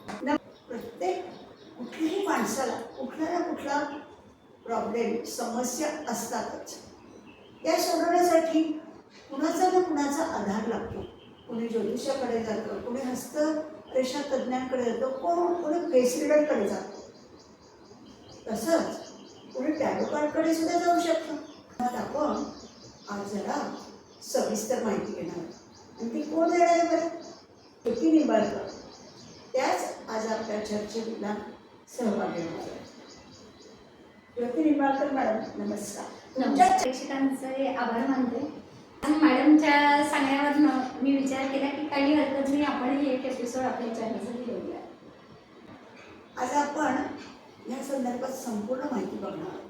प्रत्येक कुठल्याही माणसाला कुठला ना कुठला प्रॉब्लेम समस्या असतातच. त्या सोडवण्यासाठी कुणाचा ना कुणाचा आधार लागतो. कोणी ज्योतिषाकडे जातं, कोणी हस्तरेषा तज्ज्ञांकडे जातं, कोणी फेस रिडरकडे जातं. तसंच कोणी टॅरो कार्डकडे सुद्धा जाऊ शकतं. आता आपण आज जरा सविस्तर माहिती घेणार आणि ती कोण देणार आहे बरं? ज्योती निंबाळकर. त्याच आज आपल्या चर्चेला सहभागी होणार आहे. ज्योती निंबाळकर मॅडम, नमस्कार. तुमच्या प्रेक्षकांचे आभार मानते. आणि मॅडमच्या सांगण्यावरून मी विचार केला की काही हरकत नाही, आपणही एक एपिसोड आपल्या चॅनलसाठी घेऊया. आज आपण या संदर्भात संपूर्ण माहिती बघणार आहोत.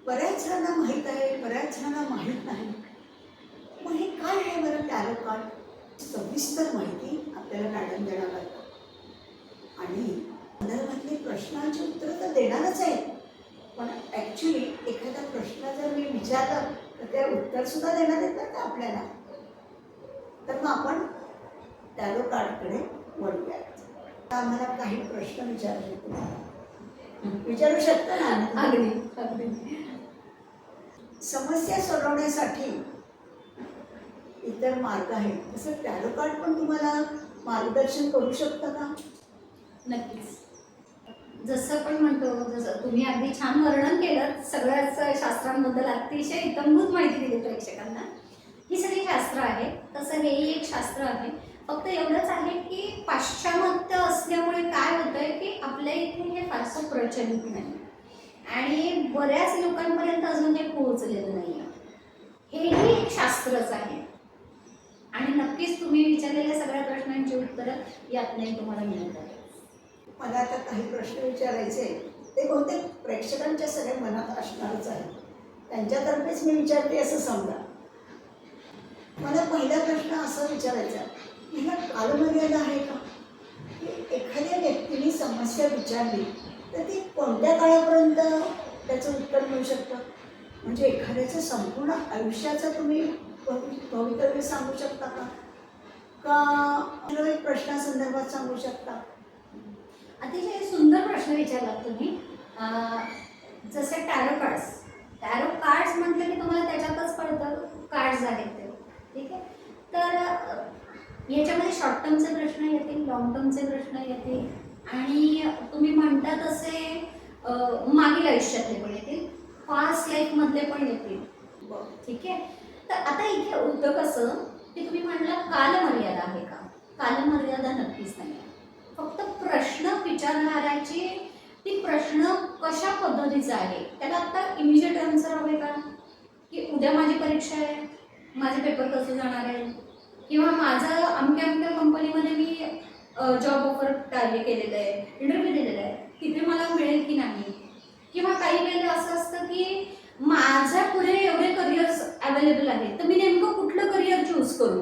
बऱ्याच जणांना माहीत आहे, बऱ्याच जणांना माहीत नाही. मग हे काय आहे बरं टॅरो कार्ड? सविस्तर माहिती आपल्याला मॅडम देणार आहे आणि संदर्भातले प्रश्नांची उत्तरं तर देणारच आहे. पण ॲक्च्युली एखादा प्रश्न जर मी विचारला तर ते उत्तरसुद्धा देणार आहेत का आपल्याला? तर मग आपण टॅरो कार्डकडे वळूया. आम्हाला काही प्रश्न विचारू शकता ना? अगदी अगदी. समस्या सोडवण्यासाठी इतर मार्ग आहेत, तसं टॅरो कार्ड पण तुम्हाला मार्गदर्शन करू शकतं का? नक्कीच. जसं आपण म्हणतो, जसं तुम्ही अगदी छान वर्णन केलं सगळ्याच शास्त्रांबद्दल, अतिशय इत्थंभूत माहिती दिली प्रेक्षकांना. ही सगळी शास्त्र आहे, तसं हेही एक शास्त्र आहे. फक्त एवढंच आहे की पाश्चिमात्य असल्यामुळे काय होतंय की आपल्या इथे हे फारसं प्रचलित नाही आणि बऱ्याच लोकांपर्यंत अजून हे पोहोचलेलं नाही. हेही एक शास्त्रच आहे आणि नक्कीच तुम्ही विचारलेल्या सगळ्या प्रश्नांची उत्तरं यातनंही तुम्हाला मिळत आहेत. मला आता काही प्रश्न विचारायचे, ते बहुतेक प्रेक्षकांच्या सगळ्या मनात असणारच आहे. त्यांच्यातर्फेच मी विचारते असं समजा. मला पहिला प्रश्न असा विचारायचा, ह्याला कालमर्यादा आहे का? की एखाद्या व्यक्तीने समस्या विचारली तर ती कोणत्या काळापर्यंत त्याचं उत्तर मिळू शकतं? म्हणजे एखाद्याचं संपूर्ण आयुष्याचं तुम्ही भवितव्य सांगू शकता का एक प्रश्नासंदर्भात सांगू शकता? अतिशय सुंदर प्रश्न विचारलात तुम्ही. जसे टॅरो कार्ड्स म्हटलं की तुम्हाला त्याच्यातच कळतं कार्ड्स आहेत ते, ठीक आहे. तर याच्यामध्ये शॉर्ट टर्मचे प्रश्न येतील, लॉंग टर्मचे प्रश्न येतील आणि तुम्ही म्हणता तसे मागील आयुष्यातले पण येतील, पास्ट लाईफमधले पण येतील, ठीक आहे. तर आता इथे होतं कसं की तुम्ही म्हणला कालमर्यादा आहे का? कालमर्यादा नक्कीच नाही आहे. फक्त प्रश्न विचारणाऱ्याची ती प्रश्न कशा पद्धतीचा आहे, त्याला आत्ता इमिजिएट आन्सर हवे का, की उद्या माझी परीक्षा आहे, माझे पेपर कसं जाणार आहे, किंवा माझं अमक्या कंपनीमध्ये मी जॉब ऑफर कार्य केलेलं आहे, इंटरव्ह्यू दिलेला आहे, तिथे मला मिळेल की नाही, किंवा काही वेळेला असं असतं की माझ्या पुढे एवढे करिअर्स अवेलेबल आहेत तर मी नेमकं कुठलं करिअर चूज करू.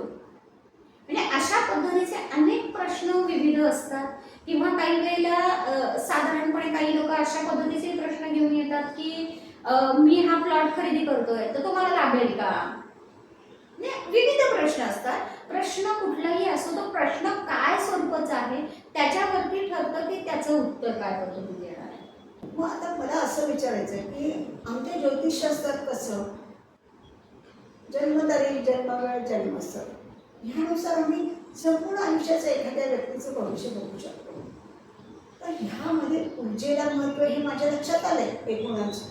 म्हणजे अशा पद्धतीचे अनेक प्रश्न विविध असतात. किंवा काही वेळेला साधारणपणे काही लोक अशा पद्धतीचे प्रश्न घेऊन येतात की मी हा प्लॉट खरेदी करतोय तर तो मला लाभेल का. म्हणजे विविध प्रश्न असतात. प्रश्न कुठलाही असो, तो प्रश्न काय स्वरूपाचा आहे त्याच्यावरती ठरतं की त्याचं उत्तर काय पद्धतीने देणार आहे. मग आता मला असं विचारायचं आहे की आमच्या ज्योतिषशास्त्रात कसं जन्मतारीख, जन्मवेळ, जन्मस्थळ ह्यानुसार आम्ही संपूर्ण आयुष्याचं एखाद्या व्यक्तीचं भविष्य बघू शकतो. तर ह्यामध्ये ऊर्जेला महत्त्व हे माझ्या लक्षात आलं आहे एकूणच.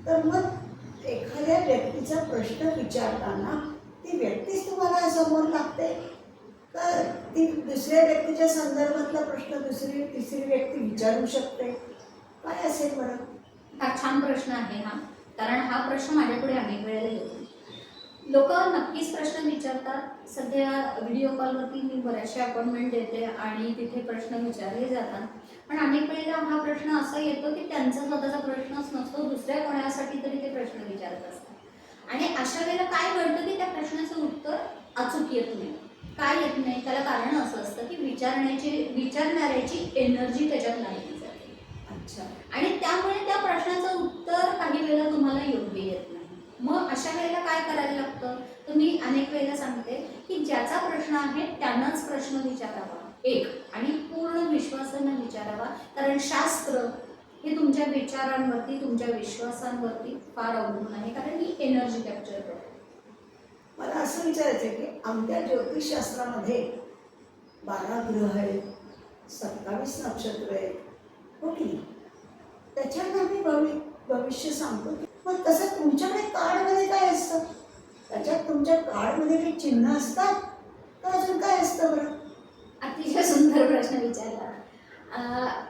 तर मग एखाद्या व्यक्तीचा प्रश्न विचारताना ती व्यक्तीच तुम्हाला समोर लागते का ती दुसऱ्या व्यक्तीच्या संदर्भातला प्रश्न दुसरी तिसरी व्यक्ती विचारू शकते? काय असेल बरं? हा छान प्रश्न आहे हा, कारण हा प्रश्न माझ्यापुढे अनेक वेळेला येतो. लोक नक्कीच प्रश्न विचारतात. सध्या व्हिडिओ कॉलवरती मी बऱ्याचशा अपॉइंटमेंट देते आणि तिथे प्रश्न विचारले जातात. पण अनेक वेळेला हा प्रश्न असा येतो की त्यांचा स्वतःचा प्रश्नच नसतो, दुसऱ्या कोणासाठी तरी ते प्रश्न विचारत असतात आणि अशा वेळेला काय घडतं की त्या प्रश्नाचं उत्तर अचूक येत नाही. काय येत नाही त्याला कारण असं असतं की विचारणाऱ्याची एनर्जी त्याच्यात लागली जाते. अच्छा. आणि त्यामुळे त्या प्रश्नाचं उत्तर काही वेळेला तुम्हाला योग्य येत नाही. मग अशा वेळेला काय करायला लागतं, तर मी अनेक वेळेला सांगते की ज्याचा प्रश्न आहे त्यानंच प्रश्न विचारावा एक, आणि विश्वासानं विचारावा, कारण शास्त्र हे तुमच्या विचारांवरती, तुमच्या विश्वासांवरती फार अवलंबून आहे, कारण ही एनर्जी कॅप्चर करते. मला असं विचारायचं आहे की आमच्या ज्योतिषशास्त्रामध्ये 12 ग्रह आहेत, 27 नक्षत्र आहेत, हो की नाही? त्याच्यानं आम्ही भविष्य सांगतो. पण तसं तुमच्याकडे कार्डमध्ये काय असतं? त्याच्यात तुमच्या कार्डमध्ये काही चिन्ह असतात का अजून काय असतं बरं? अतिशय सुंदर प्रश्न विचारला.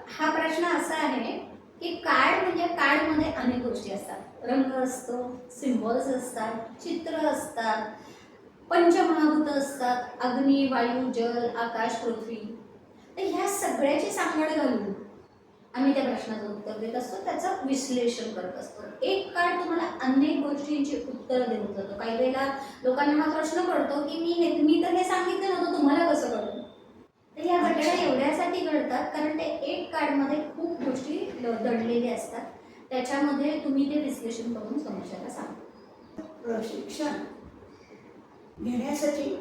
हा प्रश्न असा आहे की कार्ड म्हणजे कार्डमध्ये अनेक गोष्टी असतात. रंग असतो, सिम्बॉल्स असतात, चित्र असतात, पंचमहाभूत असतात, अग्नी, वायू, जल, आकाश, पृथ्वी. तर ह्या सगळ्याची सांगड घालून आम्ही त्या प्रश्नाचं उत्तर देत असतो, त्याचं विश्लेषण करत असतो. एक कार्ड तुम्हाला अनेक गोष्टींची उत्तर देऊन जातो. काही वेळेला लोकांना हा प्रश्न पडतो की मी तर हे सांगितलं नव्हतं, तुम्हाला कसं कळलं? तर ह्या घटना एवढ्यासाठी घडतात कारण ते एक कार्डमध्ये खूप गोष्टी दडलेल्या असतात. त्याच्यामध्ये तुम्ही ते विश्लेषण करून समस्याला सांगा. प्रशिक्षण घेण्यासाठी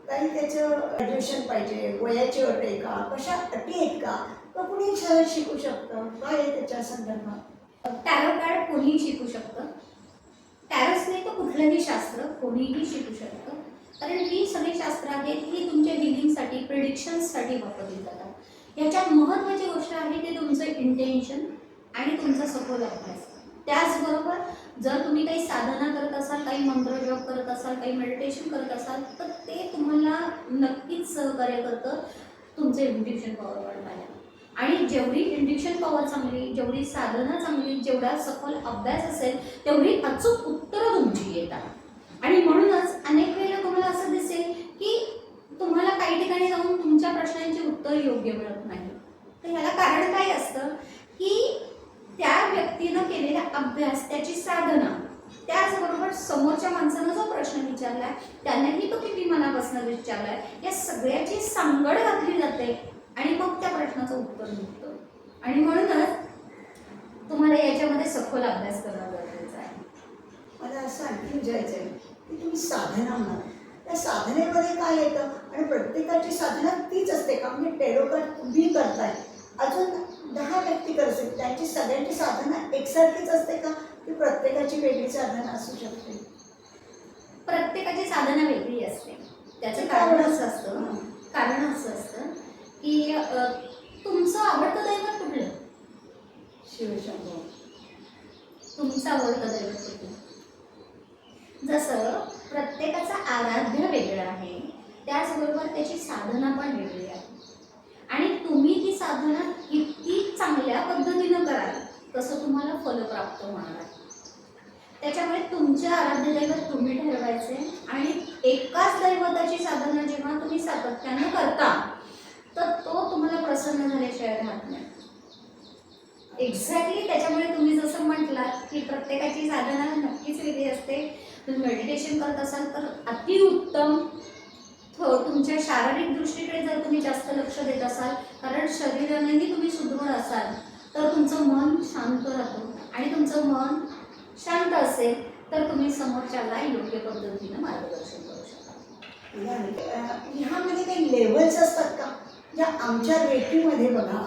काही त्याचं ग्रॅज्युएशन पाहिजे, वयाची अट आहे का, कशा अटी आहेत का, तर कुणी सहज शिकू शकतं? काय आहे त्याच्या संदर्भात? टॅरो कार्ड कोणीही शिकू शकतं. टॅरोच नाही तर कुठलंही शास्त्र कोणीही शिकू शकतं, कारण ही सगळी शास्त्र आहेत ही तुमच्या हिलिंगसाठी, प्रिडिक्शन्ससाठी वापरली जातात. ह्याच्यात महत्त्वाची गोष्ट आहे ते तुमचं इंटेन्शन आणि तुमचा सखोल अभ्यास. त्याचबरोबर जर तुम्ही काही साधना करत असाल, काही मंत्र जप करत असाल, काही मेडिटेशन करत असाल, तर ते तुम्हाला नक्कीच सहकार्य करतं तुमचे इंट्युशन पॉवर वाढवायला. आणि जेवढी इंट्युशन पॉवर चांगली, जेवढी साधना चांगली, जेवढा सखोल अभ्यास असेल, तेवढी अचूक उत्तरं तुमची येतात. आणि म्हणूनच अनेक वेळेला तुम्हाला असं दिसेल की तुम्हाला काही ठिकाणी जाऊन तुमच्या प्रश्नांची उत्तर योग्य मिळत नाही. तर ह्याला कारण काय असतं की त्या व्यक्तीनं केलेला अभ्यास, त्याची साधना, त्याचबरोबर समोरच्या माणसानं जो प्रश्न विचारलाय त्यानेही तो किती मनापासून विचारलाय, या सगळ्याची सांगड घातली जाते आणि मग त्या प्रश्नाचं उत्तर मिळतं. आणि म्हणूनच तुम्हाला याच्यामध्ये सखोल अभ्यास करणं गरजेचं आहे. मला असं आणखी विचारायचं आहे की तुम्ही साधना म्हणाल, त्या साधनेमध्ये काय येतं आणि प्रत्येकाची साधना तीच असते का? म्हणजे टेरो कार्ड तुम्ही करताय, अजून 10 व्यक्ती करतील, त्यांची सगळ्यांची साधना एकसारखीच असते का, की प्रत्येकाची वेगळी साधना असू शकते? प्रत्येकाची साधना वेगळी असते. त्याचं ते कारण काय असं असतं, कारण असं असतं की तुमचं आवडतं दैवत कुठलं? शिवशंभो. तुमचं आवडतं दैवत कुठलं? जसं प्रत्येकाचं आराध्य वेगळं आहे, त्याचबरोबर त्याची साधना पण वेगळी आहे. आणि तुम्ही ती साधना किती चांगल्या पद्धतीनं कराल तसं तुम्हाला फल प्राप्त होणार आहे. त्याच्यामुळे तुमचे आराध्य दैवत तुम्ही ठरवायचे आणि एकाच दैवताची साधना जेव्हा तुम्ही सातत्यानं करता तर तो तुम्हाला प्रसन्न झाल्याशिवाय राहत नाही. एक्झॅक्टली त्याच्यामुळे तुम्ही जसं म्हटलात की प्रत्येकाची साधना नक्कीच वेगळी असते. तुम्ही मेडिटेशन करत असाल तर अतिउत्तम. तुमच्या शारीरिक दृष्टीकडे जर तुम्ही जास्त लक्ष देत असाल, कारण शरीरानेही तुम्ही सुदृढ असाल तर तुमचं मन शांत राहतं आणि तुमचं मन शांत असेल तर तुम्ही समोरच्याला योग्य पद्धतीनं मार्गदर्शन करू शकता. ह्यामध्ये काही लेवल्स असतात का? ज्या आमच्या रेकीमध्ये बघा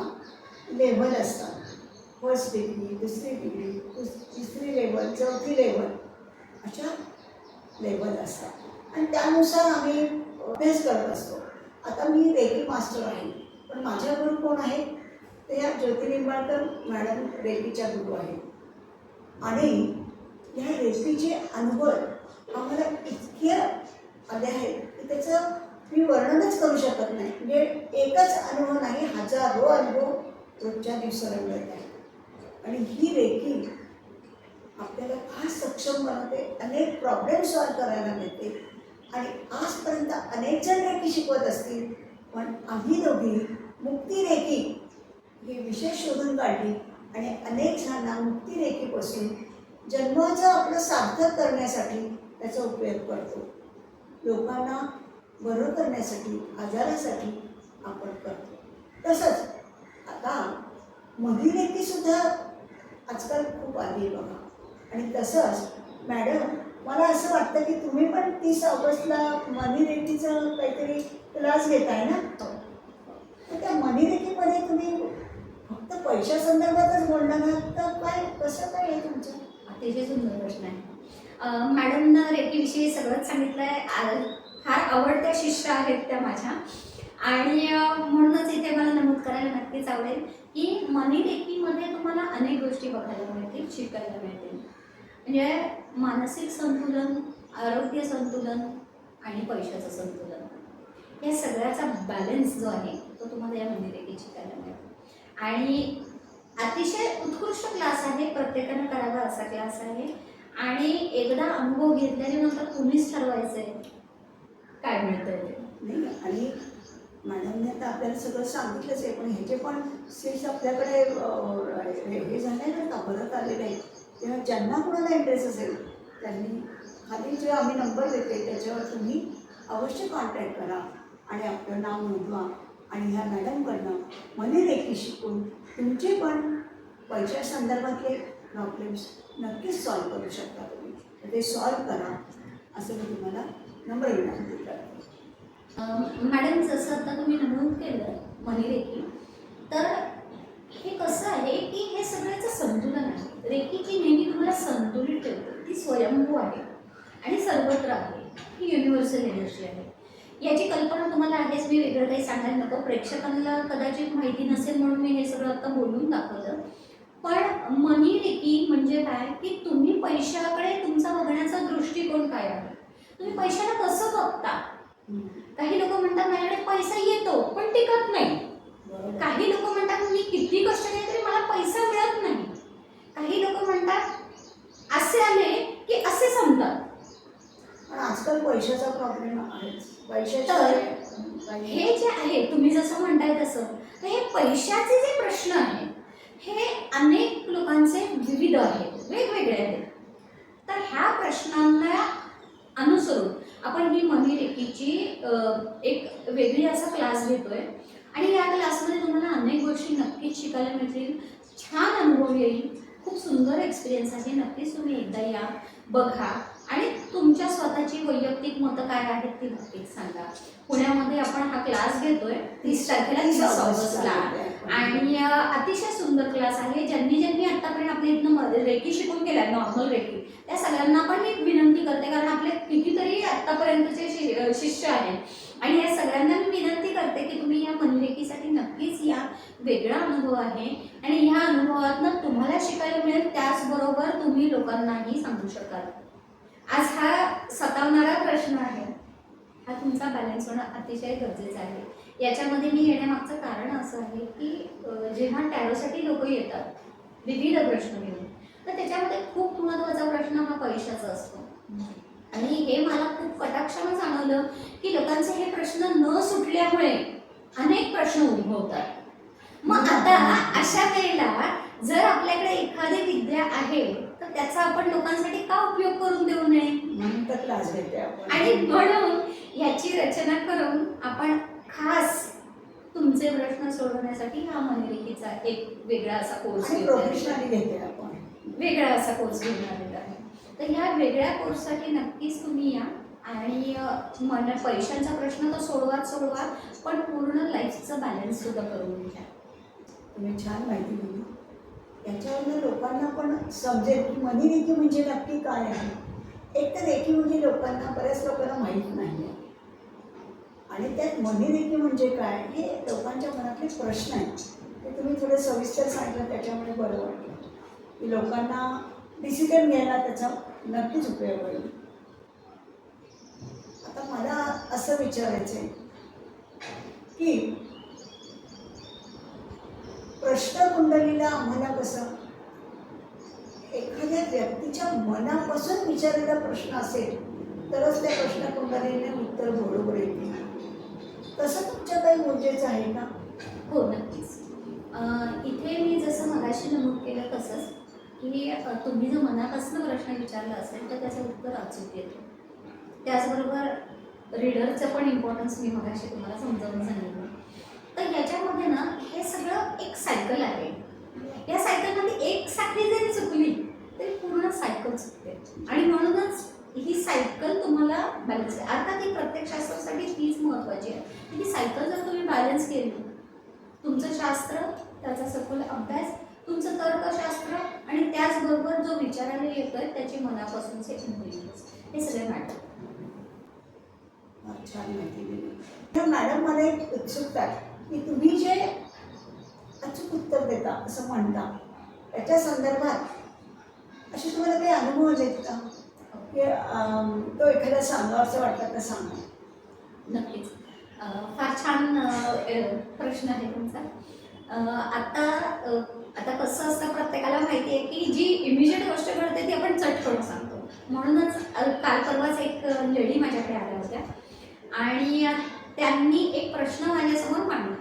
लेवल असतात, फर्स्ट डिग्री, दुसरी डिग्री, तिसरी लेवल, चौथी लेवल, अशा लेवल असतात आणि त्यानुसार आम्ही अभ्यास करत असतो. आता मी रेकी मास्टर आहे, पण माझ्या गुरु कोण आहेत? ते या ज्योती निंबाळकर मॅडम रेकीच्या गुरु आहेत. आणि ह्या रेकीचे अनुभव आम्हाला इतके आले आहेत की त्याचं मी वर्णनच करू शकत नाही. म्हणजे एकच अनुभव नाही, हजारो अनुभव रोजच्या दिवसाला मिळत आहे. आणि ही रेकी आपल्याला फार सक्षम बनवते, अनेक प्रॉब्लेम सॉल्व करायला मिळते. आणि आजपर्यंत अनेक जण रेकी शिकवत असतील, पण आम्ही दोघी मुक्ती रेकी ही विशेष शोधून काढली आणि अनेक जणांना मुक्ती रेकीपासून जन्माचं आपलं सार्थक करण्यासाठी त्याचा उपयोग करतो. लोकांना बरं करण्यासाठी, आजारासाठी आपण करतो. तसंच आता मधुरेकीसुद्धा आजकाल खूप आली आहे बघा. आणि तसंच मॅडम, मला असं वाटतं की तुम्ही पण 30 ऑगस्टला मधुरेकीचं काहीतरी क्लास घेताय ना? तर त्या मधुरेकीमध्ये तुम्ही पैशा संदर्भातच बोलणार आहात तर काय कसं काय आहे तुमचं? अतिशय सुंदर प्रश्न आहे. मॅडमनं रेकीविषयी सगळंच सांगितलं आहे. फार आवडत्या शिष्य आहेत त्या माझ्या, आणि म्हणूनच इथे मला नमूद करायला नक्कीच आवडेल की मनी रेकीमध्ये तुम्हाला अनेक गोष्टी बघायला मिळतील, शिकायला मिळतील. म्हणजे मानसिक संतुलन, आरोग्य संतुलन आणि पैशाचं संतुलन, या सगळ्याचा बॅलन्स जो आहे तो तुम्हाला या मनी रेकीत शिकायला मिळेल. आणि अतिशय उत्कृष्ट क्लास आहे, प्रत्येकानं करावा असा क्लास आहे. आणि एकदा अनुभव घेतल्यानंतर तुम्हीच ठरवायचं आहे काय मिळतंय ते. नाही, आणि मॅडमने तर आपल्याला सगळं सांगितलंच आहे, पण ह्याचे पण सीट्स आपल्याकडे हे झाले ना, का परत आलेले आहेत. तेव्हा ज्यांना कोणाला इंटरेस्ट असेल त्यांनी खाली जे आम्ही नंबर देते त्याच्यावर तुम्ही अवश्य कॉन्टॅक्ट करा आणि आपलं नाव नोंदवा. आणि ह्या मॅडमकडनं मनी रेकी शिकून तुमचे पण पैशा संदर्भातले प्रॉब्लेम्स नक्कीच सॉल्व करू शकता तुम्ही. तर ते सॉल्व करा असं मी तुम्हाला नम्र विनंती करते. मॅडम, जसं आता तुम्ही नमूद केलं मनी रेकी, तर हे कसं आहे की हे सगळ्याचं संतुलन आहे. रेकी ही नेहमी तुम्हाला संतुलित ठेवते, ती स्वयंभू आहे आणि सर्वत्र आहे, ही युनिव्हर्सल एनर्जी आहे. याची कल्पना तुम्हाला आहेच, मी वेगळं काही सांगायला नको. प्रेक्षकांना कदाचित माहिती नसेल म्हणून मी हे सगळं आता बोलून दाखवलं. पण मनी रेकी म्हणजे काय की तुम्ही पैशाकडे तुमचा बघण्याचा दृष्टिकोन काय आहे, तुम्ही पैशाला कसं बघता. काही लोक म्हणतात माझ्याकडे पैसा येतो पण टिकत नाही. काही लोक म्हणतात मी किती कष्ट केले तरी मला पैसा मिळत नाही. काही लोक म्हणतात असे आले की असे संपतात. पण आजकाल पैशाचा प्रॉब्लेम आहेच. तर हे जे आहे तुम्ही जसं म्हणताय तसं, तर हे पैशाचे जे प्रश्न आहेत हे अनेक लोकांचे विविध आहेत, वेगवेगळे आहेत. तर ह्या प्रश्नांना अनुसरून आपण ही मनी रेकीची एक वेगळी असा क्लास घेतोय. आणि या क्लासमध्ये तुम्हाला अनेक गोष्टी नक्कीच शिकायला मिळतील, छान अनुभव येईल, खूप सुंदर एक्सपिरियन्स आहे. नक्कीच तुम्ही एकदा या, बघा आणि तुमच्या स्वतःची वैयक्तिक मतं काय आहेत ती नक्कीच सांगा. पुण्यामध्ये आपण हा क्लास घेतोय 30 तारखेला 30 ऑगस्टला, आणि अतिशय सुंदर क्लास आहे. ज्यांनी आतापर्यंत आपल्या इथनं रेकी शिकून केला नॉर्मल रेकी, त्या सगळ्यांना पण मी विनंती करते, कारण आपले कितीतरी आत्तापर्यंतचे शिष्य आहेत. आणि या सगळ्यांना मी विनंती करते की तुम्ही या मनी रेकीसाठी नक्कीच या. वेगळा अनुभव आहे आणि ह्या अनुभवातनं तुम्हाला शिकायला मिळेल, त्याचबरोबर तुम्ही लोकांनाही सांगू शकाल. आज हा सतावणारा प्रश्न आहे, हा तुमचा बॅलन्स होणं अतिशय गरजेचं आहे. याच्यामध्ये मी येण्यामागचं कारण असं आहे की जेव्हा टॅरोसाठी लोक येतात विविध प्रश्न घेऊन, तर त्याच्यामध्ये खूप महत्त्वाचा प्रश्न हा पैशाचा असतो. आणि हे मला खूप कटाक्षानं जाणवलं की लोकांचे हे प्रश्न न सुटल्यामुळे अनेक प्रश्न उद्भवतात. मग आता अशा वेळेला जर आपल्याकडे एखादी विद्या आहे तर त्याचा आपण लोकांसाठी का उपयोग करून देऊ नये, म्हणून तर क्लास घेते आपण. आणि म्हणून याची रचना करून आपण खास तुमचे प्रश्न सोडवण्यासाठी हा मनी रेकीचा एक वेगळा असा कोर्स प्रोफेशनली घेते आपण, वेगळा असा कोर्स घेऊन आलेला आहे. तर ह्या वेगळ्या कोर्ससाठी नक्कीच तुम्ही या आणि पैशांचा प्रश्न तर सोडवा, पण पूर्ण लाईफचं बॅलन्स सुद्धा करून घ्या. तुम्ही छान माहिती दिली. याच्यावरनं लोकांना पण समजेल की मनी रेकी म्हणजे नक्की काय आहे. एक तर रेकी म्हणजे लोकांना, बऱ्याच लोकांना माहीत नाही आहे, आणि त्यात मनी रेकी म्हणजे काय हे लोकांच्या मनातले प्रश्न आहेत. ते तुम्ही थोडं सविस्तर सांगितलं, त्याच्यामुळे बरं वाटलं की लोकांना डिसिजन घ्यायला त्याचा नक्कीच उपयोग होईल. आता मला असं विचारायचं आहे की प्रश्नकुंडलीला आम्हाला कसं एखाद्या व्यक्तीच्या मनापासून विचारलेला प्रश्न असेल तरच त्या प्रश्नकुंडलीने उत्तर बरोबर येते. तसं तुमच्या काही ऊर्जेचं आहे का? हो, नक्कीच. इथे मी जसं मगाशी नमूद केलं तसंच की तुम्ही जर मनापासून प्रश्न विचारला असेल तर त्याचं उत्तर अचूक येतं. त्याचबरोबर रीडरचं पण इम्पॉर्टन्स मी मगाशी तुम्हाला समजावून सांगितलं. तर याच्यामध्ये ना हे सगळं एक सायकल आहे. या सायकलमध्ये एक साखळी जरी चुकली तरी पूर्ण सायकल चुकते, आणि म्हणूनच ही सायकल तुम्हाला बॅलन्स आहे. अर्थात ही प्रत्येक शास्त्रासाठी तीच महत्त्वाची आहे. ही सायकल जर तुम्ही बॅलन्स केली तुमचं शास्त्र, त्याचा सखोल अभ्यास, तुमचं तर्कशास्त्र आणि त्याचबरोबर जो विचारायला येतोय त्याची मनापासूनचे इंटेलिजन्स, हे सगळे मॅटर. छान माहिती दिली. तर मॅडम, मला एक उत्सुकता आहे की तुम्ही जे अचूक उत्तर देता असं म्हणता त्याच्या संदर्भात असे तुम्हाला काही अनुभव आलेत का की तो एखादा सांगावा असं वाटतं तर सांगा. नक्कीच. फार छान प्रश्न आहे तुमचा. आता कसं असतं, प्रत्येकाला माहिती आहे की जी इमिजिएट गोष्ट घडते ती आपण चटकन सांगतो. म्हणूनच काल परवाच एक लेडी माझ्याकडे आल्या होत्या आणि त्यांनी एक प्रश्न माझ्यासमोर मांडला.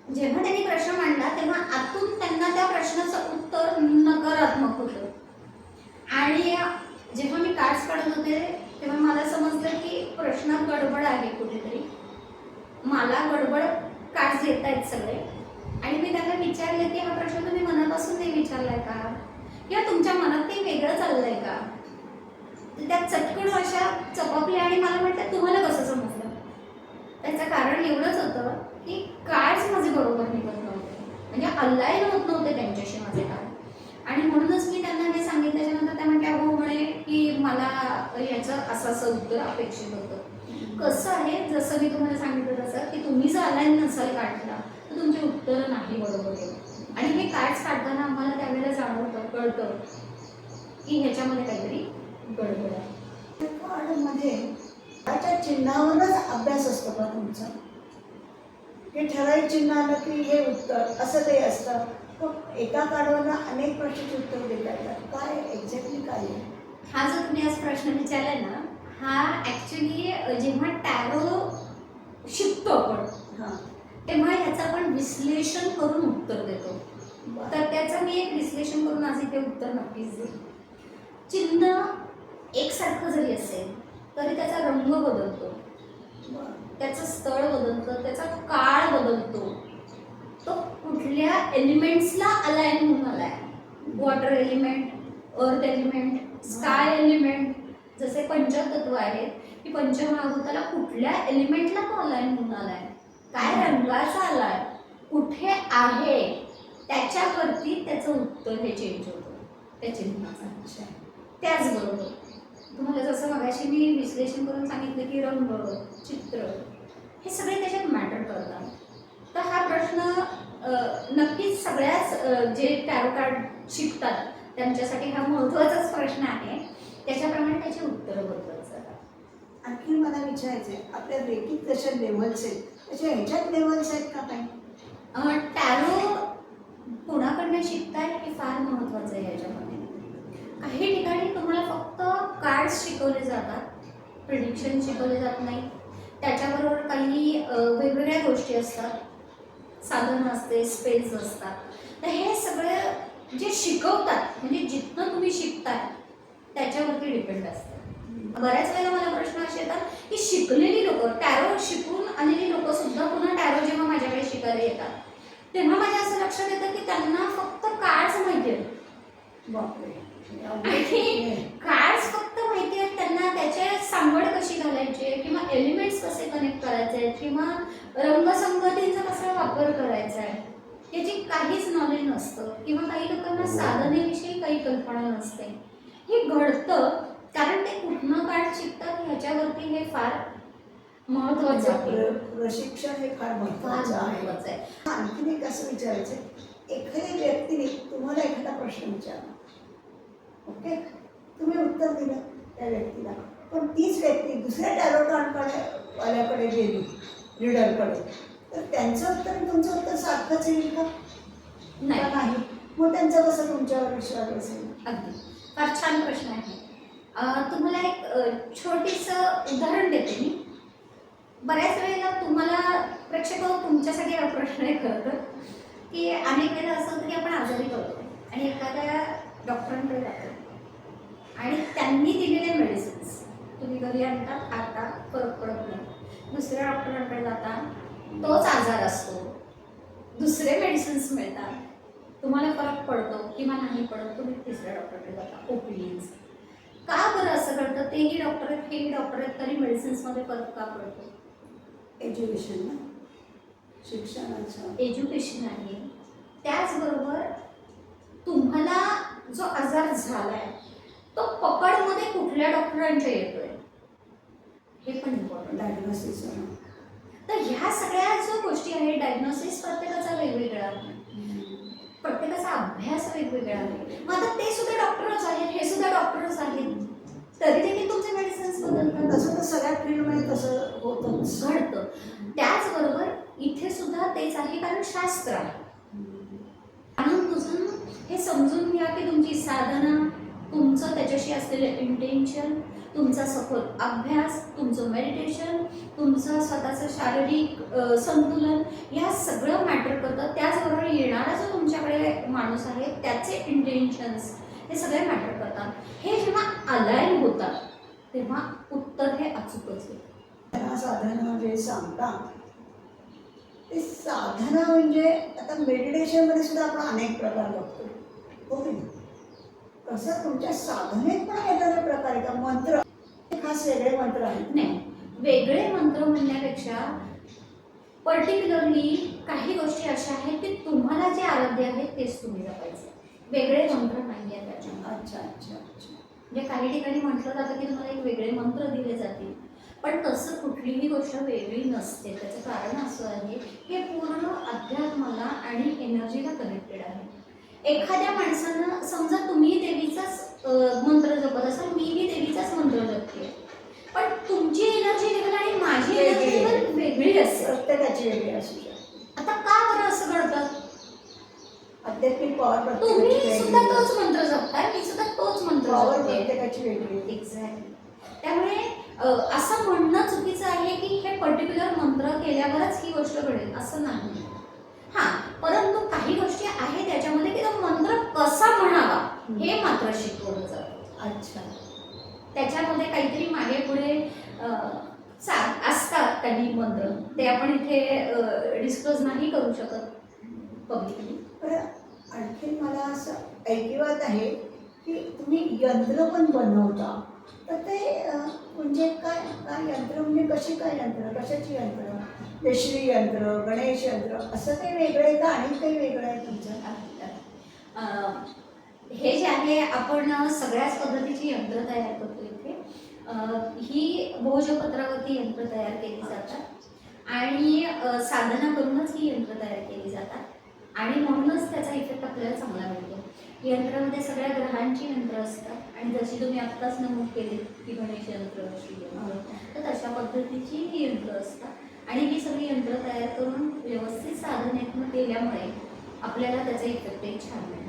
जेव्हा त्यांनी प्रश्न मांडला तेव्हा आतून त्यांना त्या प्रश्नाचं उत्तर नकारात्मक होतं आणि जेव्हा मी कार्ड्स काढत होते तेव्हा मला समजलं की प्रश्नात गडबड आहे कुठेतरी. मला गडबड कार्ड्स येत आहेत सगळे आणि मी त्यांना विचारले की हा प्रश्न तुम्ही मनापासून नाही विचारलाय का, किंवा तुमच्या मनात काही वेगळं चाललंय का. त्या चटकन अशा चपापल्या आणि मला म्हटलं तुम्हाला कसं समजलं. त्याचं कारण एवढंच होतं की कार्ड्स माझे बरोबर निघत नव्हते, म्हणजे अलाईन होत नव्हते त्यांच्याशी माझे कार्ड. आणि म्हणूनच मी त्यांना हे सांगितलं. त्याच्यानंतर त्या म्हटल्या हो म्हणे की मला याचं असं उत्तर अपेक्षित होतं. कसं आहे, जसं मी तुम्हाला सांगितलं तसं की तुम्ही जर अलाईन नसाल काढला तर तुमची उत्तरं नाही बरोबर येईल. आणि हे कार्ड्स काढताना आम्हाला त्यावेळेला जाणवतं, कळतं की ह्याच्यामध्ये काहीतरी गडबड आहे. कार्डमध्ये त्याच्या चिन्हावरच अभ्यास असतो का तुमचा? हे ठराविक चिन्ह आलं की हे उत्तर असं काही असतं. मग एका कार्डवरनं अनेक प्रश्नांची उत्तर देता येतात. काय एक्झॅक्टली काय आहे? हा जो तुम्ही आज प्रश्न विचारलाय ना, हा ॲक्च्युली जेव्हा टॅरो शिकतो आपण हां, तेव्हा ह्याचं आपण विश्लेषण करून उत्तर देतो. तर त्याचं मी एक विश्लेषण करून आज इथे उत्तर नक्कीच देईन. चिन्ह एकसारखं जरी असेल तरी त्याचा रंग बदलतो, त्याचं स्थळ बदलतं, त्याचा काळ बदलतो, तो कुठल्या एलिमेंट्सला अलाइन होऊन आलाय. Water element, earth element, sky element, जसे पंचतत्व आहेत की पंचमहाभूताला कुठल्या एलिमेंटला तो अलाइन होऊन आलाय, काय रंगाचा आलाय, कुठे आहे, त्याच्यावरती त्याचं उत्तर हे चेंज होतं त्या चिन्हाचं. त्याचबरोबर तुम्हाला जसं मगाशी मी विश्लेषण करून सांगितलं की रंग, चित्र हे सगळे त्याच्यात मॅटर करतात. तर हा प्रश्न नक्कीच सगळ्याच जे टॅरो कार्ड शिकतात त्यांच्यासाठी हा महत्त्वाचाच प्रश्न आहे. त्याच्याप्रमाणे त्याची उत्तरं बदलत जातात. आणखी मला विचारायचं आहे, आपल्या रेकीत जशा लेवल्स आहेत त्याच्या ह्याच्यात लेवल्स आहेत का काही? टॅरो कोणाकडनं शिकताय हे फार महत्त्वाचं आहे याच्यामध्ये. काही ठिकाणी तुम्हाला फक्त कार्ड्स शिकवले जातात, प्रिडिक्शन शिकवले जात नाही. त्याच्याबरोबर काही वेगवेगळ्या गोष्टी असतात, साधनं असते, स्पेल्स असतात. तर हे सगळं जे शिकवतात म्हणजे जिथनं तुम्ही शिकताय त्याच्यावरती डिपेंड असतं. बऱ्याच वेळेला मला प्रश्न असे येतात की शिकलेली लोक, टॅरो शिकून आलेली लोक सुद्धा पुन्हा टॅरो जेव्हा माझ्याकडे शिकायला येतात तेव्हा माझ्या असं लक्षात येतं की त्यांना फक्त कार्ड्स माहिती आहेत. बापरे. आणि कार्ड्स फक्त माहिती आहेत त्यांना, त्याचे सांगड कशी घालायची किंवा एलिमेंट्स कसे कनेक्ट करायचे किंवा रंगसंगतीचा कसा वापर करायचा आहे याची काहीच नॉलेज नसतं. किंवा काही लोकांना साधनेविषयी काही कल्पना नसते. हे घडतं कारण ते कुठनं कार्ड शिकतात ह्याच्यावरती हे फार महत्त्वाचं आहे. प्रशिक्षण हे फार महत्त्वाचं आहे. आणखीन एक असं विचारायचं, एखाद्या व्यक्तीने तुम्हाला एखादा प्रश्न विचारला, ओके, तुम्ही उत्तर दिलं त्या व्यक्तीला, पण तीच व्यक्ती दुसऱ्या टॅरो कार्ड वाल्याकडे गेली, रीडरकडे, तर त्यांचं उत्तर आणि तुमचं उत्तर सारखंच येईल का? नाही. मग त्यांचा कसं तुमच्यावर विश्वास असेल? अगदी फार छान प्रश्न आहे. तुम्हाला एक छोटीसं उदाहरण देते मी. बऱ्याच वेळेला तुम्हाला प्रेक्षक तुमच्यासाठी हा प्रश्न आहे खरं तर, की अनेक वेळेला असं होतं की आपण आजारी पडतो आणि एखाद्या डॉक्टरांकडे जातो आणि त्यांनी दिलेले मेडिसिन्स तुम्ही घरी आणता, खाता, फरक पडत नाही. दुसऱ्या डॉक्टरांकडे जाता, तोच आजार असतो, दुसरे मेडिसिन्स मिळतात, तुम्हाला फरक पडतो किंवा नाही पडत, तुम्ही तिसऱ्या डॉक्टरकडे जाता, ओपिनियन्स. का बरं असं घडतं? तेही डॉक्टर आहेत, हेही डॉक्टर आहेत, तरी मेडिसिन्समध्ये फरक का पडतो? एज्युकेशन ना. शिक्षणाचं एज्युकेशन आहे. त्याचबरोबर तुम्हाला जो आजार झालाय तो पकडमध्ये कुठल्या डॉक्टरांच्या येतोय हे पण इम्पॉर्टंट आहे. डायग्नोसिस तर ह्या सगळ्या ज्या गोष्टी आहेत, डायग्नोसिस प्रत्येकाचा वेगवेगळा आहे, प्रत्येकाचा अभ्यास वेगवेगळा आहे. मग आता ते सुद्धा डॉक्टरच आहेत, हे सुद्धा डॉक्टरच आहेत, तरी देखील तुमचे मेडिसिन्स बदलतात. तसं तर सगळ्या फील्डमध्ये तसं होतंच घडतं. त्याचबरोबर इथे सुद्धा तेच आहे, कारण शास्त्र आहे. म्हणून तुझं हे समजून घ्या की तुमची साधना, तुमचं त्याच्याशी असलेलं इंटेन्शन, तुमचा सखोल अभ्यास, तुमचं मेडिटेशन, तुमचं स्वतःचं शारीरिक संतुलन, या सगळं मॅटर करतं. त्याचबरोबर येणारा जो तुमच्याकडे माणूस आहे त्याचे इंटेन्शन्स, हे सगळे मॅटर करतात. हे जेव्हा अलाइन होतात तेव्हा उत्तर हे अचूकच येतं. त्यांना साधना जे सांगता ते साधना म्हणजे आता मेडिटेशनमध्ये सुद्धा आपण अनेक प्रकार बघतो, हो की नाही? तसं तुमच्या साधनेत पण वेगवेगळे प्रकार आहे का? मंत्र खास वेगळे मंत्र आहेत? नाही, वेगळे मंत्र म्हणण्यापेक्षा पर्टिक्युलरली काही गोष्टी अशा आहेत की तुम्हाला जे आराध्य आहेत तेच तुम्ही जपायचे. वेगळे मंत्र नाही आहेत त्याच्यात. अच्छा अच्छा अच्छा. म्हणजे काही ठिकाणी म्हटलं जातं की तुम्हाला एक वेगळे मंत्र दिले जातील, पण तसं कुठलीही गोष्ट वेगळी नसते. त्याचं कारण असं आहे, हे पूर्ण अध्यात्माला आणि एनर्जीला कनेक्टेड आहे. एखाद्या माणसानं समजा तुम्ही देवीचाच मंत्र जपत असाल, मी देवीचाच मंत्र जपते, पण तुमची एनर्जी लेवल आणि माझी एनर्जी लेवल वेगळी असेल. प्रत्येकाची वेगळी असू शकते. आता का बरं असं घडतं? आध्यात्मिक पॉवर तुम्ही सुद्धा तोच मंत्र जपताय, मी सुद्धा तोच मंत्र पॉवर जपते. प्रत्येकाची वेगळी. एक्झॅक्टली. त्यामुळे असं म्हणणं चुकीचं आहे की हे पर्टिक्युलर मंत्र केल्यावरच ही गोष्ट घडेल, असं नाही. हां, परंतु काही गोष्टी आहेत त्याच्यामध्ये की तो मंत्र कसा म्हणावा हे मात्र शिकवलं जातं. अच्छा. त्याच्यामध्ये काहीतरी मागे पुढे असतात काही मंत्र, ते आपण इथे डिस्क्लोज नाही करू शकत पब्लिकली. बरं, आणखीन मला असं ऐकिवात आहे की तुम्ही यंत्र पण बनवता, तर ते म्हणजे काय काय यंत्र, म्हणजे कशी काय यंत्र, कशाची यंत्र? केशरी यंत्र, गणेश यंत्र, असं काही वेगळं आहे का आणि काही वेगळं आहे तुमचं? हे जे आहे आपण सगळ्याच पद्धतीची यंत्र तयार करतो इथे. ही भोजपत्रावरती यंत्र तयार केली जातात आणि साधना करूनच ही यंत्र तयार केली जातात आणि म्हणूनच त्याचा इफेक्ट आपल्याला चांगला मिळतो. यंत्रामध्ये सगळ्या ग्रहांची यंत्र असतात आणि जशी तुम्ही आत्ताच नमूद केली की गणेश यंत्र, श्री यंत्र, तर तशा पद्धतीची ही यंत्र असतात आणि ही सगळी यंत्र तयार करून व्यवस्थित साधनेतून केल्यामुळे आपल्याला त्याचा इफेक्ट एक छान मिळतो.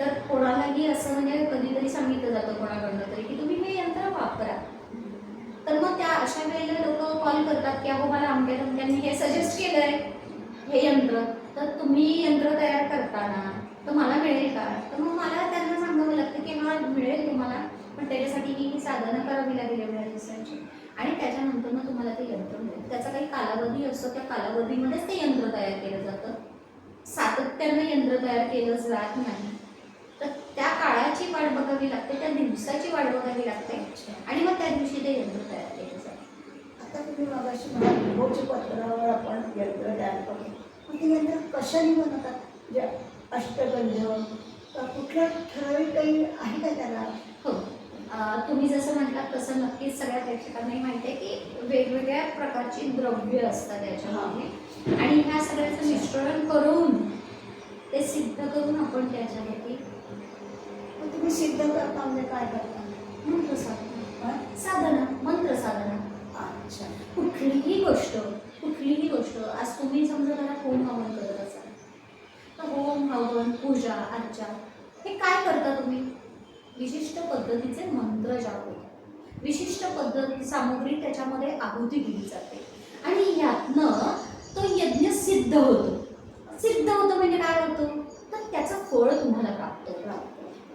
तर कोणालाही असं म्हणजे कधीतरी सांगितलं जातं कोणाकडनं तरी की तुम्ही हे यंत्र वापरा, तर मग त्या अशा वेळेला लोक कॉल करतात की अहो मला आमच्या तुमच्यांनी हे सजेस्ट केलं आहे हे यंत्र, तर तुम्ही यंत्र तयार करताना तर मला मिळेल का? तर मग मला त्यांना सांगावं लागतं की हा मिळेल तुम्हाला, पण त्याच्यासाठी ही साधना करावी लागेल एवढ्या दिवसांची आणि त्याच्यानंतर मग तुम्हाला ते यंत्र मिळेल. त्याचा काही कालावधी असतो, त्या कालावधीमध्येच ते यंत्र तयार केलं जातं. सातत्यानं यंत्र तयार केलं जात नाही, तर त्या काळाची वाट बघावी लागते, त्या दिवसाची वाट बघावी लागते आणि मग त्या दिवशी ते यंत्र तयार केलं जातं. आता तुम्ही मगाशी मला भोजपत्रावर आपण यंत्र तयार करतो, मग ते यंत्र कशाने बनवतात? म्हणजे अष्टगंध कुठल्या ठराविक काही आहे का त्याला? हो, तुम्ही जसं म्हटलात तसं नक्कीच सगळ्या प्रेक्षकांनाही माहिती आहे की वेगवेगळ्या प्रकारची द्रव्य असतात त्याच्यामध्ये आणि ह्या सगळ्याचं मिश्रण करून ते सिद्ध करून आपण त्याच्यासाठी मग तुम्ही सिद्ध करता म्हणजे काय करता? मंत्र साधना, साधना, मंत्र साधना. अच्छा. कुठलीही गोष्ट आज तुम्ही समजा घरात होम हवन करत असाल तर होम हवन, पूजा, अर्चा हे काय करता तुम्ही? विशिष्ट पद्धतीचे मंत्र जाप होतात, विशिष्ट पद्धती सामुग्री त्याच्यामध्ये आहुती दिली जाते आणि यातनं तो यज्ञ सिद्ध होतो. सिद्ध होतं म्हणजे काय होतं? तर त्याचं फळ तुम्हाला प्राप्त होतं.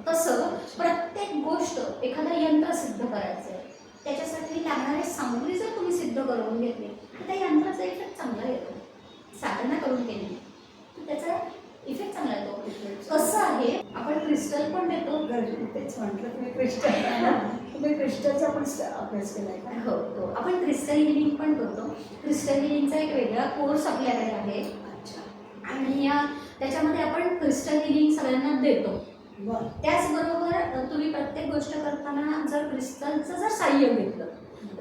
तसं प्रत्येक गोष्ट एखादं यंत्र सिद्ध करायचं आहे, त्याच्यासाठी लागणारी सामुग्री जर तुम्ही सिद्ध करून घेतली तर त्या यंत्राचा इफेक्ट चांगला येतो. साधना करून केली तर त्याचा इफेक्ट चांगला येतो. कसं आहे, आपण क्रिस्टल पण देतो. तेच म्हटलं तुम्ही क्रिस्टल तुम्ही क्रिस्टलचा पण अभ्यास केलाय का? हो हो, आपण क्रिस्टल हिलिंग पण करतो. क्रिस्टल हिलिंगचा एक वेगळा कोर्स आपल्याकडे आहे अच्छा. आणि त्याच्यामध्ये आपण क्रिस्टल हिलिंग सगळ्यांना देतो. बरं. त्याचबरोबर तुम्ही प्रत्येक गोष्ट करताना जर क्रिस्टलचं जर साह्य घेतलं,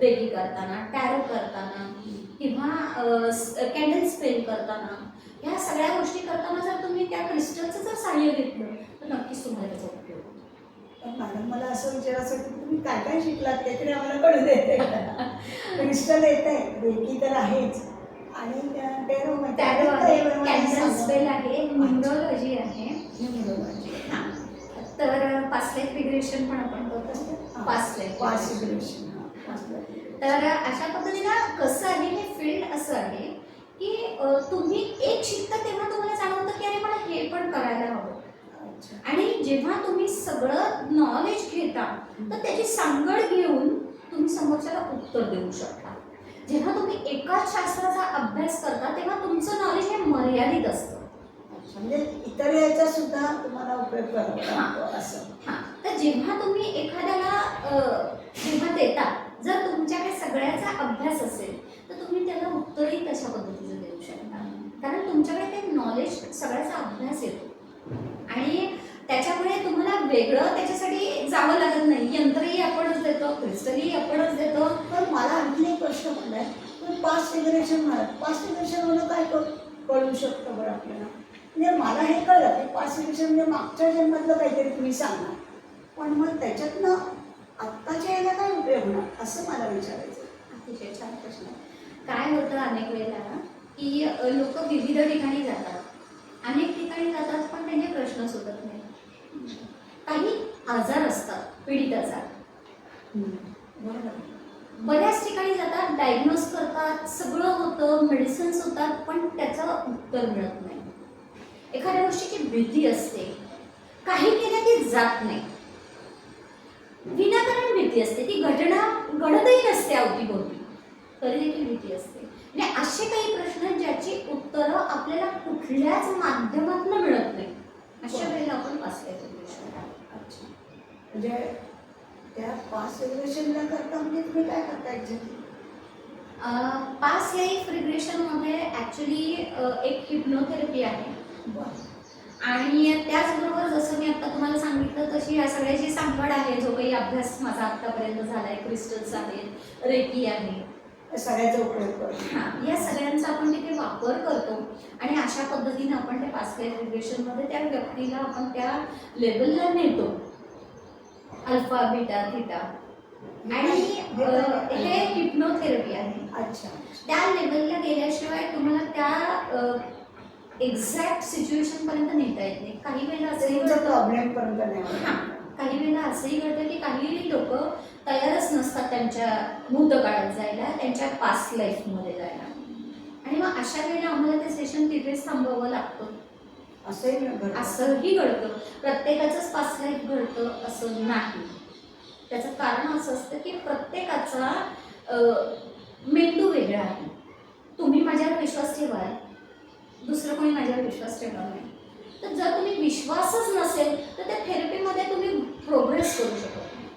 रेकी करताना, टॅरो करताना किंवा कॅन्डल स्पेल करताना, ह्या सगळ्या गोष्टी करताना जर तुम्ही त्या क्रिस्टलचं जर साह्य घेतलं तर नक्कीच तुम्हाला त्याचा उपयोग होतो. पण मॅडम मला असं विचारायचं की तुम्ही काय काय शिकलात ते तरी आम्हाला कळू देते. क्रिस्टल येत आहे, रेकी तर आहेच आणि टेरो टॅरो आहे, कॅन्डल स्पेल आहे, न्यूमरोलॉजी आहे. हां, तर पास्ट लाईफ रिग्रेशन पण आपण करतो. पास्ट लाईफ तर अशा पद्धतीनं कसं आहे, हे फील्ड असं आहे की तुम्ही एक शिकता तेव्हा तुम्हाला जाणवतं की अरे मला हे पण करायला हवं. आणि जेव्हा तुम्ही सगळं नॉलेज घेता तर त्याची सांगड घेऊन तुम्ही समोरच्याला उत्तर देऊ शकता. जेव्हा तुम्ही एकाच शास्त्राचा अभ्यास करता तेव्हा तुमचं नॉलेज हे मर्यादित असतं. म्हणजे इतर याचा सुद्धा तुम्हाला उपयोग करतो असं. हां, तर जेव्हा तुम्ही एखाद्याला जेव्हा देता, जर तुमच्याकडे सगळ्याचा अभ्यास असेल तर तुम्ही त्याला उत्तरही तशा पद्धतीचं देऊ शकता, कारण तुमच्याकडे ते नॉलेज सगळ्याचा अभ्यास येतो आणि त्याच्यामुळे तुम्हाला वेगळं त्याच्यासाठी जावं लागत नाही. यंत्रही आपणच देतो, क्रिस्टलही आपणच देतो. पण मला आणखी एक प्रश्न पडलाय, पण पास्ट रिग्रेशन म्हणत, पास्ट रिग्रेशन म्हणून काय कळू शकतं बरं आपल्याला? म्हणजे मला हे कळलं की पास्ट रिग्रेशन म्हणजे मागच्या जन्मातलं काहीतरी तुम्ही सांगणार, पण मग त्याच्यातनं आत्ताच्या याला काय उपयोग होणार असं मला विचारायचं. अतिशय छान प्रश्न आहे. काय होतं अनेक वेळेला की लोक विविध ठिकाणी जातात, अनेक ठिकाणी जातात पण त्यांचे प्रश्न सुटत नाही. काही आजार असतात, पीडित आजार, बरोबर. बऱ्याच ठिकाणी जातात, डायग्नोज करतात, सगळं होतं, मेडिसिन्स होतात, पण त्याचं उत्तर मिळत नाही. एखाद्या गोष्टीची भीती असते, काही केलं की जात नाही, विनाकारण भीती असते, ती घटना घडतही नसते अवतीभोवती, तरी देखील भीती असते. म्हणजे असे काही प्रश्न आहेत ज्याची उत्तरं आपल्याला कुठल्याच माध्यमातून मिळत नाही. अशा वेळेला आपण पास्ट लाईफ रिग्रेशन. अच्छा, म्हणजे त्या पास्ट रिग्रेशनला करता म्हणजे तुम्ही काय करता एक्झॅक्टली? पास्ट लाईफ रिग्रेशनमध्ये ॲक्च्युली एक हिप्नोथेरपी आहे आणि त्याचबरोबर जसं मी आता तुम्हाला सांगितलं तशी या सगळ्याची सांगड आहे. जो काही अभ्यास माझा आत्तापर्यंत झाला आहे, क्रिस्टल्स आहेत, रेकी आहे, सगळ्याचा उपयोग करतो. हां, या सगळ्यांचा आपण तिथे वापर करतो आणि अशा पद्धतीनं आपण त्या पास्ट लाईफ रिग्रेशनमध्ये त्या व्यक्तीला आपण त्या लेवलला नेतो, अल्फा, बीटा, थीटा. आणि हे हिप्नोथेरपी आहे. अच्छा. त्या लेवलला गेल्याशिवाय तुम्हाला त्या एक्झॅक्ट सिच्युएशनपर्यंत नेता येत नाही. काही वेळेला असंही घडतं, प्रॉब्लेम पर्यंत नाही. हां, काही वेळेला असंही घडतं की काही लोक तयारच नसतात त्यांच्या भूतकाळात जायला, त्यांच्या पास्ट लाईफमध्ये जायला, आणि मग अशा वेळेला आम्हाला ते सेशन तिथेच थांबवावं लागतं. असंही घडतं. प्रत्येकाचंच पास्ट लाईफ घडतं असं नाही. त्याचं कारण असं असतं की प्रत्येकाचा मेंदू वेगळा आहे. तुम्ही माझ्यावर विश्वास ठेवाल, दुसरं कोणी माझ्यावर विश्वास ठेवणार नाही. तर जर तुम्ही विश्वासच नसेल तर त्या थेरपीमध्ये तुम्ही प्रोग्रेस करू शकत नाही,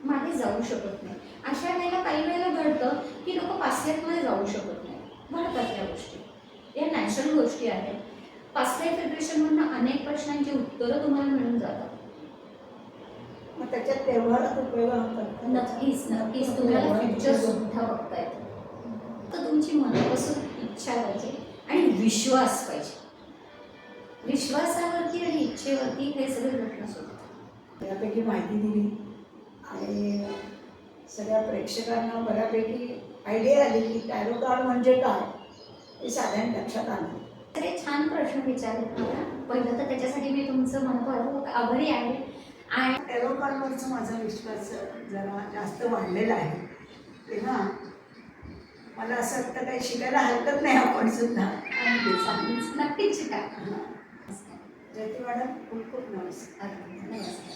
मागे जाऊ शकत नाही. अशा वेळेला काही वेळेला घडतं की लोक पास्ट लाईफमध्ये जाऊ शकत नाही. घडतात या गोष्टी, या नॅचरल गोष्टी आहेत. पास्ट लाईफ रिग्रेशनमधून अनेक प्रश्नांची उत्तरं तुम्हाला मिळून जातात. मग त्याच्यात व्यवहारात उपयोग होतात. नक्कीच नक्कीच तुम्हाला फ्युचर सुद्धा बघता येतं. तर तुमची मनापासून इच्छा पाहिजे आणि विश्वास पाहिजे. विश्वासावरती आणि इच्छेवरती हे सगळे प्रश्न सुटतात. बऱ्यापैकी माहिती दिली आणि सगळ्या प्रेक्षकांना बऱ्यापैकी आयडिया आली की टॅरो कार्ड म्हणजे काय हे साधारण लक्षात आलं. सगळे छान प्रश्न विचारले मला. पहिलं तर त्याच्यासाठी मी तुमचं मनपूर्वक आभारी आहे. आणि टॅरो कार्डवरचा माझा विश्वास जरा जास्त वाढलेला आहे, तेव्हा मला असं वाटतं काही शिकायला हरकत नाही आपण सुद्धा. नक्कीच शिका. जयती मॅडम, खूप खूप नमस्कार. नमस्कार.